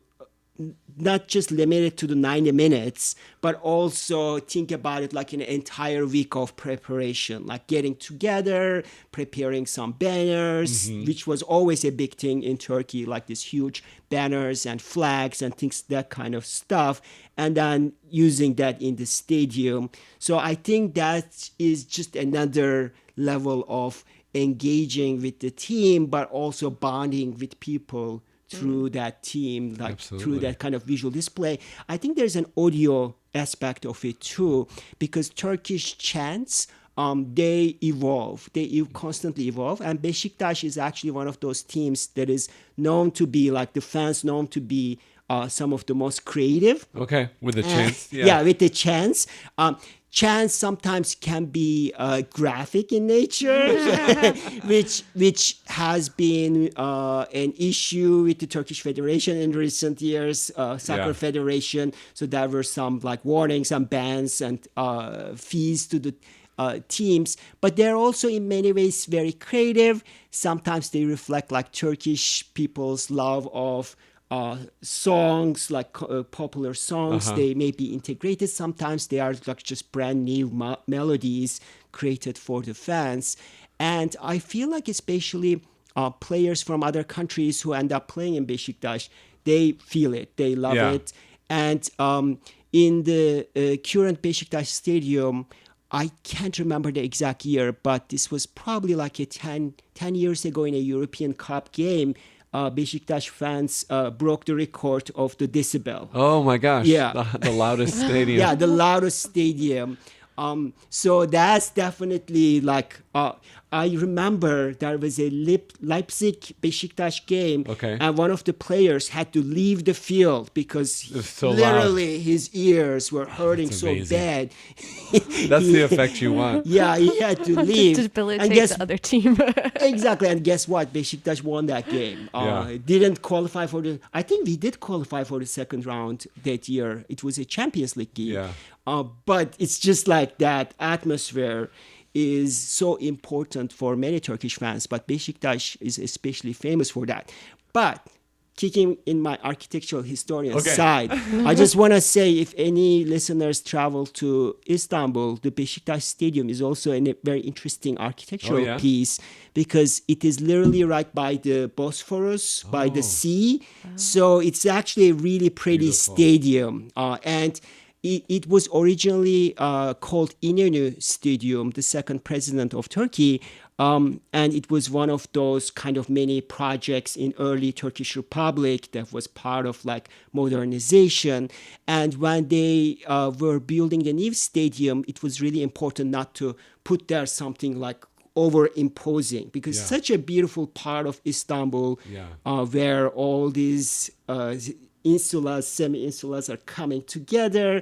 not just limited to the 90 minutes, but also think about it like an entire week of preparation, like getting together, preparing some banners, which was always a big thing in Turkey, like these huge banners and flags and things, that kind of stuff, and then using that in the stadium. So I think that is just another level of engaging with the team, but also bonding with people through that team, like Absolutely. through that kind of visual display. I think there's an audio aspect of it too, because Turkish chants, they evolve. They constantly evolve. And Beşiktaş is actually one of those teams that is known to be, like the fans known to be some of the most creative. Okay, with the chants. Yeah, with the chants. Chants sometimes can be graphic in nature, which has been an issue with the Turkish Federation in recent years, Soccer Federation. So there were some like warnings, some bans and fees to the teams, but they're also in many ways very creative. Sometimes they reflect like Turkish people's love of songs, like popular songs. They may be integrated. Sometimes they are like just brand new melodies created for the fans. And I feel like especially players from other countries who end up playing in Beşiktaş, they feel it, they love it. And in the current Beşiktaş stadium, I can't remember the exact year, but this was probably like 10 years ago in a European Cup game. Beşiktaş fans broke the record of the decibel. Oh my gosh. Yeah. The loudest stadium. Yeah, the loudest stadium. So that's definitely like, I remember there was a Leipzig Beşiktaş game, and one of the players had to leave the field because so literally loud. His ears were hurting so bad. That's the effect you want. Yeah, he had to leave. To debilitate the other team. Exactly, and guess what? Beşiktaş won that game. Didn't qualify for I think we did qualify for the second round that year. It was a Champions League game. Yeah. But it's just like that atmosphere is so important for many Turkish fans, but Beşiktaş is especially famous for that. But kicking in my architectural historian side, I just want to say, if any listeners travel to Istanbul, the Beşiktaş Stadium is also a very interesting architectural piece, because it is literally right by the Bosphorus, by the sea. So it's actually a really pretty stadium. And it was originally called İnönü Stadium, the second president of Turkey. And it was one of those kind of many projects in early Turkish Republic that was part of like modernization. And when they were building the new stadium, it was really important not to put there something like over-imposing, because such a beautiful part of Istanbul where all these insulas, semi-insulas are coming together.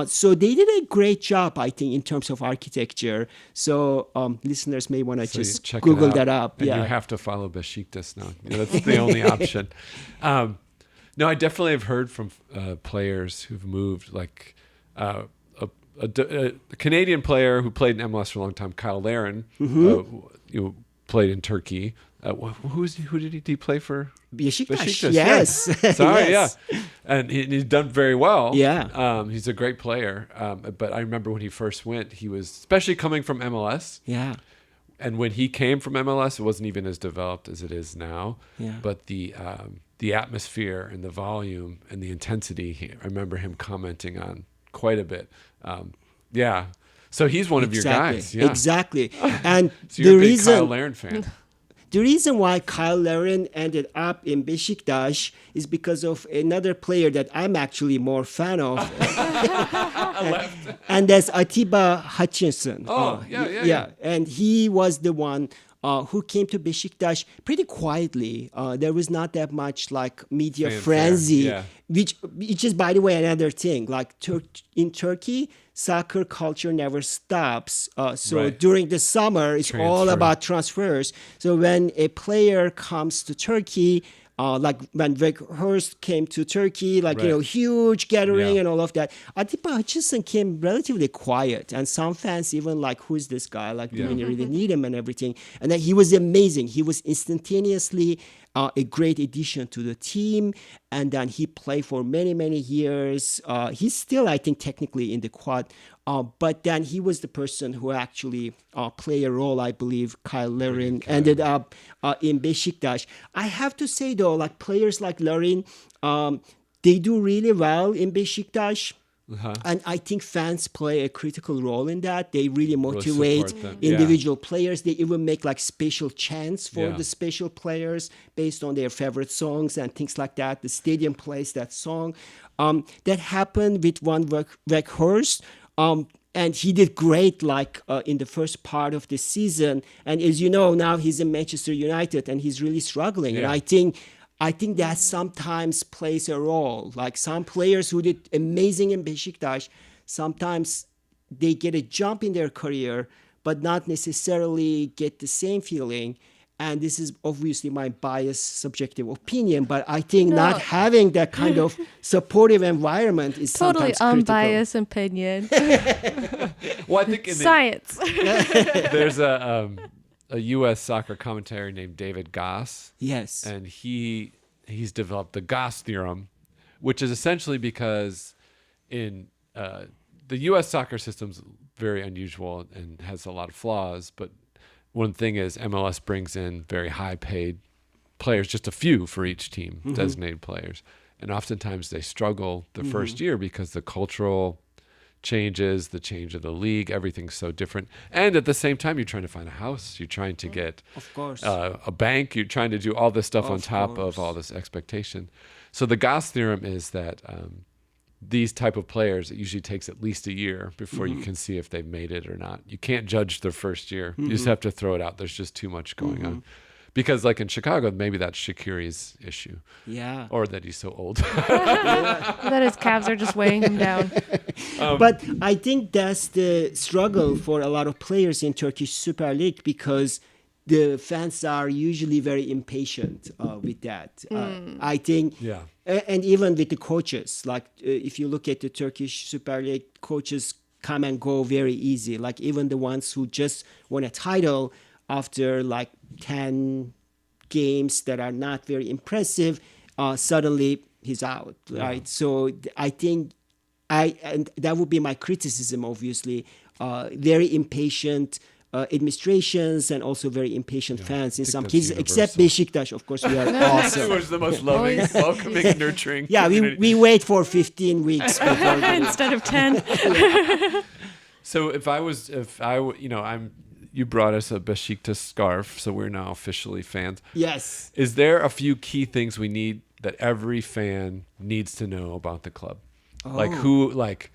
So they did a great job, I think, in terms of architecture. So listeners may want to just Google that up. And you have to follow Beşiktaş now. That's the only option. No, I definitely have heard from players who've moved, like a Canadian player who played in MLS for a long time, Kyle Larin, played in Turkey. Who did he play for? Beşiktaş. Yes. Sorry, yes. yeah. And he's done very well. Yeah. He's a great player. But I remember when he first went, he was, especially coming from MLS. Yeah. And when he came from MLS, it wasn't even as developed as it is now. Yeah. But the atmosphere and the volume and the intensity, I remember him commenting on quite a bit. Yeah. So he's one of your guys. Yeah. Exactly. And so you're a big Kyle Larin fan. The reason why Kyle Larin ended up in Beşiktaş is because of another player that I'm actually more fan of. And that's Atiba Hutchinson. Yeah. And he was the one who came to Beşiktaş pretty quietly. There was not that much like media frenzy, which is, by the way, another thing. Like in Turkey, soccer culture never stops. During the summer, it's all about transfers. So when a player comes to Turkey, like when Weghorst came to Turkey, like, Right. huge gathering Yeah. and all of that. Atiba Hutchinson came relatively quiet, and some fans even like, who's this guy? Like, do Yeah. we really need him and everything? And then he was amazing. He was instantaneously a great addition to the team, and then he played for many, many years. He's still, I think, technically in the quad, but then he was the person who actually played a role, I believe. Kyle Larin ended up in Beşiktaş. I have to say, though, like players like Larin, they do really well in Beşiktaş. And I think fans play a critical role in that. They really motivate support them. individual players. They even make like special chants for Yeah. the special players based on their favorite songs and things like that. The stadium plays that song. That happened with one Weghorst. And he did great, like in the first part of the season. And as you know, now he's in Manchester United and he's really struggling. And Yeah. I think that sometimes plays a role. Like some players who did amazing in Beşiktaş, sometimes they get a jump in their career, but not necessarily get the same feeling. And this is obviously my biased, subjective opinion, but I think not having that kind of supportive environment is Totally sometimes critical. unbiased opinion. Well, I think in Science. there's a U.S. soccer commentator named David Goss. Yes. And he's developed the Goss theorem, which is essentially because in the U.S. soccer system's very unusual and has a lot of flaws. But one thing is MLS brings in very high-paid players, just a few for each team, designated players, and oftentimes they struggle the first year because the cultural changes, the change of the league, everything's so different. And at the same time, you're trying to find a house, you're trying to get Of course. a bank, you're trying to do all this stuff on Of top course. of all this expectation. So the Goss theorem is that these type of players, it usually takes at least a year before you can see if they've made it or not. You can't judge their first year. You just have to throw it out. There's just too much going on. Because like in Chicago, maybe that's Shaqiri's issue. Yeah. Or that he's so old. That his calves are just weighing him down. But I think that's the struggle for a lot of players in Turkish Super Lig, because the fans are usually very impatient with that. I think, Yeah. And even with the coaches, like if you look at the Turkish Super Lig, coaches come and go very easy. Like even the ones who just won a title after like 10 games that are not very impressive, suddenly he's out, right? So I think and that would be my criticism, obviously. Very impatient administrations and also very impatient fans in think some that's cases, except Beşiktaş, of course, we are It awesome. was the most loving, Always. welcoming, nurturing. Yeah, community. we wait for 15 weeks before Instead of 10. So you brought us a Beşiktaş scarf, so we're now officially fans. Yes. Is there a few key things we need that every fan needs to know about the club? Like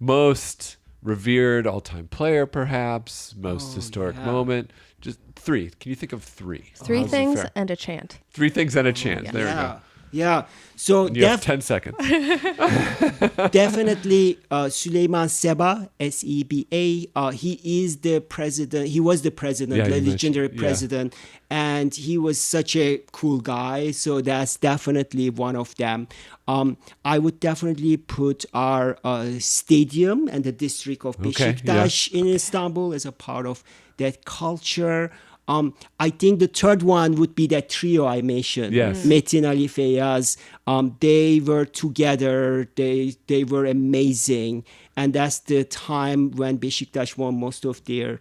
most revered all-time player, perhaps, most historic moment. Just three. Can you think of three? Three How's it things fair? and a chant. 3 things and a chant. There we go. Yeah. So You have 10 seconds. definitely Süleyman Seba, Seba. He is the president. He was the president, Yeah, the you legendary mentioned- yeah. president, and he was such a cool guy. So that's definitely one of them. I would definitely put our stadium and the district of Okay, Beşiktaş in Istanbul as a part of that culture. I think the third one would be that trio I mentioned. Yes. Metin, Ali, Feyyaz. They were together. They were amazing. And that's the time when Beşiktaş won most of their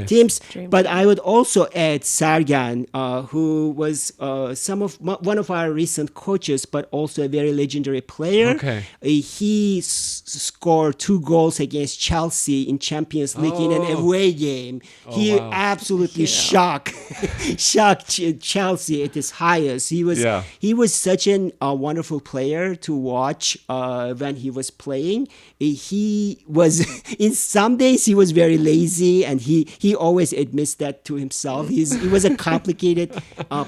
teams. Dream But I would also add Sergen, who was one of our recent coaches, but also a very legendary player. Okay. He scored 2 goals against Chelsea in Champions League in an away game. He wow. absolutely shocked Chelsea at his highest. He was such a wonderful player to watch when he was playing. He was in some days he was very lazy, and he always admits that to himself. He was a complicated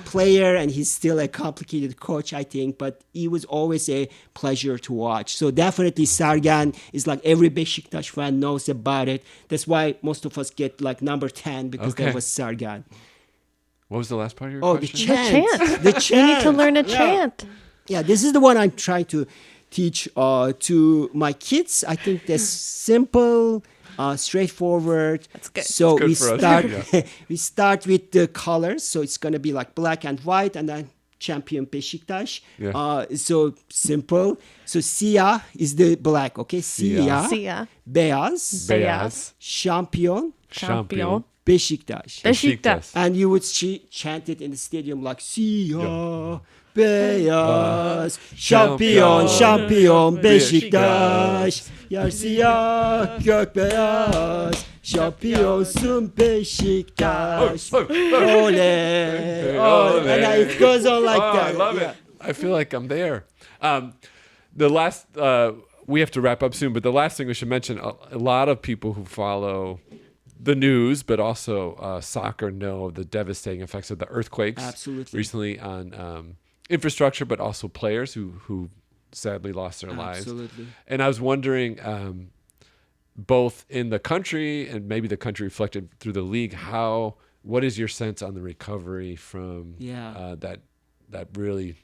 player, and he's still a complicated coach, I think. But he was always a pleasure to watch. So definitely Sergen is like every Beşiktaş fan knows about it. That's why most of us get like number 10 because Okay. that was Sergen. What was the last part of your Oh, the question? chant. The chant. You need to learn a Yeah. chant. Yeah, this is the one I'm trying to teach to my kids. I think that's simple, straightforward. That's good. So It's good we for us, start yeah. we start with the colors. So it's gonna be like black and white, and then champion Beşiktaş. Yeah. So simple. So siyah is the black. Okay, siyah. Siyah. Beyaz. Beyaz. Şampiyon Champion. Beşiktaş. Beşiktaş. And you would chant it in the stadium like siyah, beyaz, şampiyon, şampiyon, Beşiktaş. Yer siyah, gök beyaz, şampiyonsun Beşiktaş. Ole, ole. And it goes on like that. I love Yeah. it. I feel like I'm there. The last, we have to wrap up soon, but the last thing we should mention, a lot of people who follow the news, but also soccer, know the devastating effects of the earthquakes. Absolutely. Recently on infrastructure, but also players who sadly lost their lives. Absolutely. And I was wondering, both in the country and maybe the country reflected through the league, what is your sense on the recovery from that really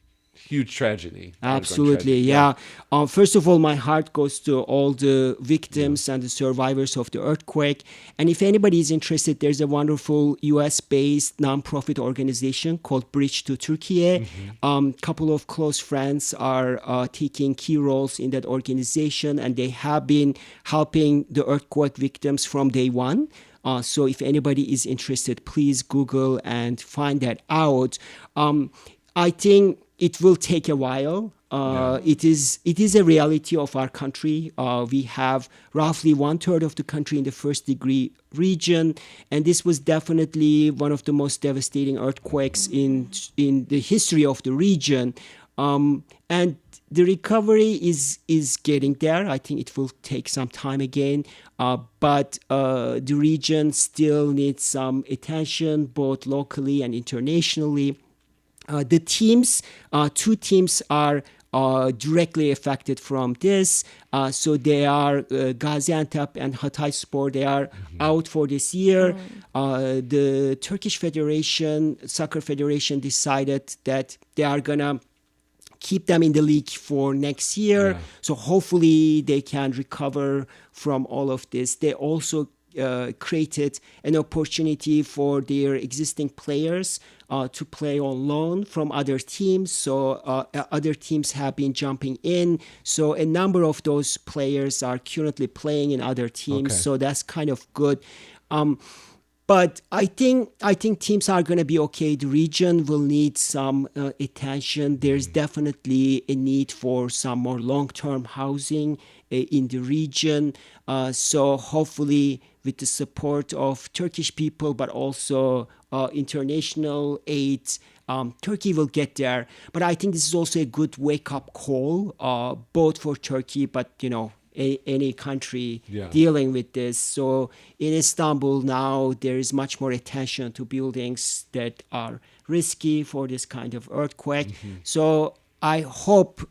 huge tragedy? Absolutely, yeah. First of all, my heart goes to all the victims and the survivors of the earthquake. And if anybody is interested, there's a wonderful US-based nonprofit organization called Bridge to Turkey. Couple of close friends are taking key roles in that organization, and they have been helping the earthquake victims from day one. So if anybody is interested, please Google and find that out. I think it will take a while. It is a reality of our country. We have roughly 1/3 of the country in the first degree region, and this was definitely one of the most devastating earthquakes in the history of the region. And the recovery is getting there. I think it will take some time again, but the region still needs some attention, both locally and internationally. The teams, two teams are directly affected from this. So they are Gaziantep and Hatayspor. They are out for this year. The Turkish Soccer Federation decided that they are going to keep them in the league for next year. Yeah. So hopefully they can recover from all of this. They also created an opportunity for their existing players to play on loan from other teams. So other teams have been jumping in. So a number of those players are currently playing in other teams. Okay. So that's kind of good. But I think teams are going to be okay. The region will need some attention. There's definitely a need for some more long-term housing in the region. So hopefully with the support of Turkish people, but also international aid, Turkey will get there. But I think this is also a good wake-up call, both for Turkey, but any country dealing with this. So in Istanbul now, there is much more attention to buildings that are risky for this kind of earthquake. So I hope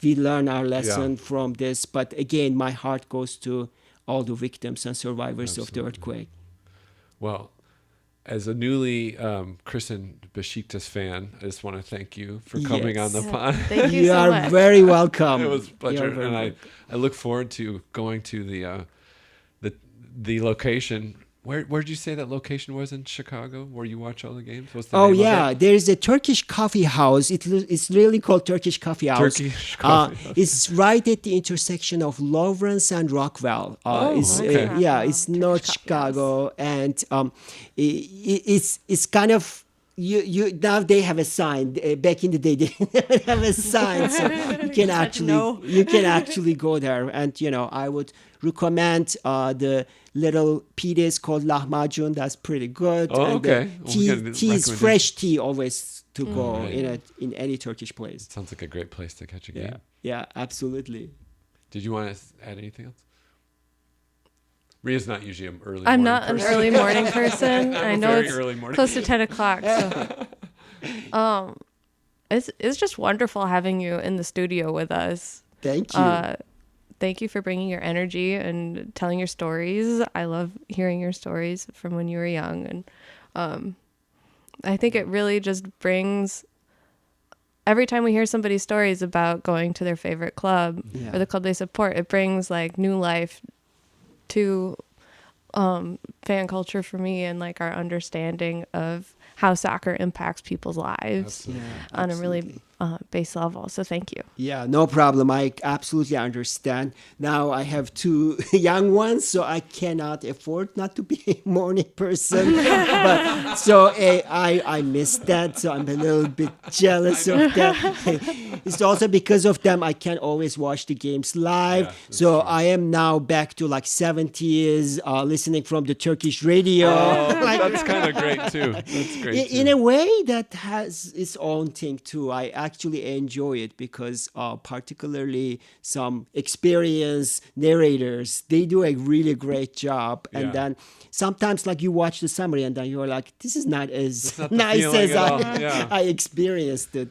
we learn our lesson from this. But again, my heart goes to all the victims and survivors of the earthquake. Well, as a newly christened Beşiktaş fan, I just want to thank you for coming on the pod. Thank you You so are much. very welcome. It was a pleasure, You are very and I look forward to going to the location. Where did you say that location was in Chicago, where you watch all the games? What's the name of it? There is a Turkish coffee house. It's really called Turkish Coffee House. Turkish Coffee House. It's right at the intersection of Lawrence and Rockwell. okay. It's North Chicago, and it's kind of you now they have a sign. Back in the day, they didn't have a sign, so you can actually go there. And I would recommend the little pides called lahmacun. That's pretty good. Oh, and okay. Tea is fresh tea always to go in any Turkish place. Sounds like a great place to catch a game. Yeah, absolutely. Did you want to add anything else? Ria's not usually an early. I'm morning not person. an early morning person. I know very it's early morning. close to 10 o'clock. So, it's just wonderful having you in the studio with us. Thank you. Thank you for bringing your energy and telling your stories. I love hearing your stories from when you were young, and I think it really just brings, every time we hear somebody's stories about going to their favorite club or the club they support, it brings like new life to fan culture for me, and like our understanding of how soccer impacts people's lives on a really base level. So thank you. Yeah, no problem. I absolutely understand. Now I have 2 young ones, so I cannot afford not to be a morning person. But so I miss that, so I'm a little bit jealous of that. It's also because of them I can't always watch the games live. So true. I am now back to like 70s, listening from the Turkish radio. Oh, that's kind of great too. That's great too. In a way, that has its own thing too. I actually enjoy it because particularly some experienced narrators, they do a really great job. And then sometimes like you watch the summary and then you're like, this is not as nice as I experienced it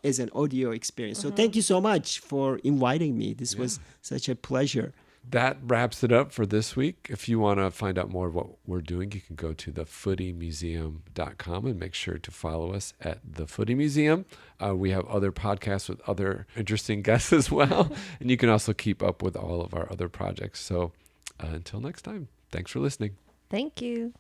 as an audio experience. So thank you so much for inviting me. This was such a pleasure. That wraps it up for this week. If you want to find out more of what we're doing, you can go to thefootymuseum.com and make sure to follow us at The Footy Museum. We have other podcasts with other interesting guests as well. And you can also keep up with all of our other projects. So until next time, thanks for listening. Thank you.